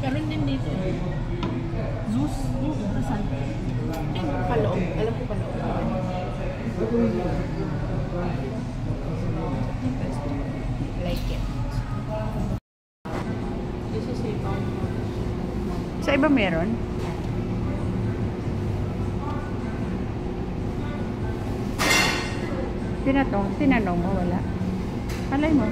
Meron din dito. Zeus? Nasaan? Paloob. Alam ko paloob. Like it. This is a Sa iba meron? Tinanong mo, wala. Alay mo.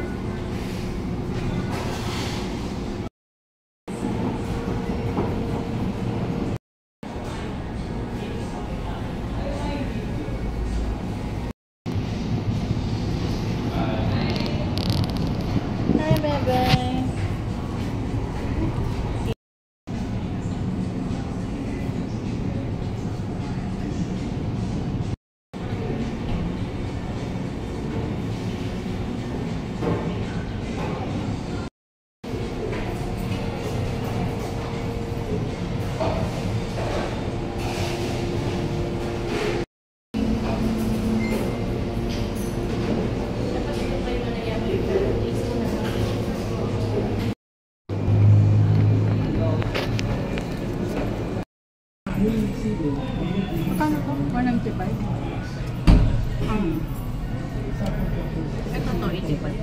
Hi, bebe. Magkano ko? 195? Ito to, 85.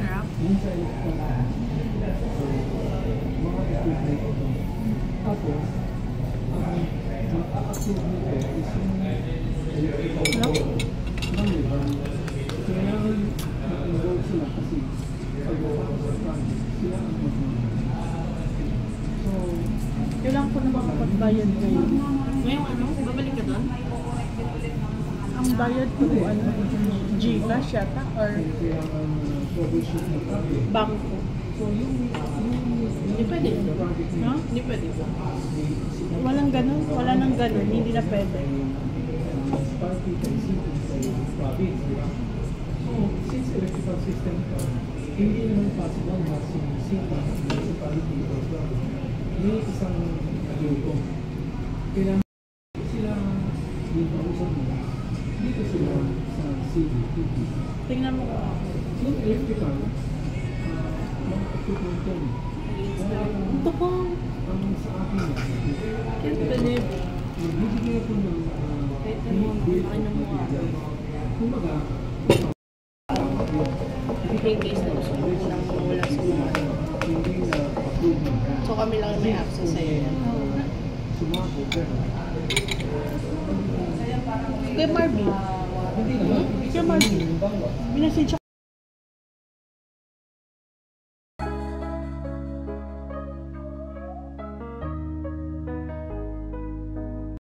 Sarap. Tapos, ang-active nito is yung kailangan mag-involve sila kasi sila ang so, Kailangan ko na makapagbayad kayo. Ngayong ano? Babalik ka doon? Ang bayad ko ano? Gcash yata or troubleshoot na problem. bangko? So, Hindi pwede. Ha? Hindi pwede. Walang ganun. Wala nang ganun. Hindi na pwede. Sparky can see sa province, di ba? So, since electrical system hindi naman possible na si city, municipality, or province, may isang grupo. Kailangan sila yung kausap mo, dito sila sa city. Tingnan mo ko. Yung electrical, mga equipment yan. Ito po. Ang sa akin, Can't believe. magbibigay ako ng kumbaga, In case na gusto mo lang wala sa mga. hindi na approve ng brand. So kami lang may access sa'yo yan. Sumako, pero Kay Marvin. hindi naman. Kay Marvin. Binasage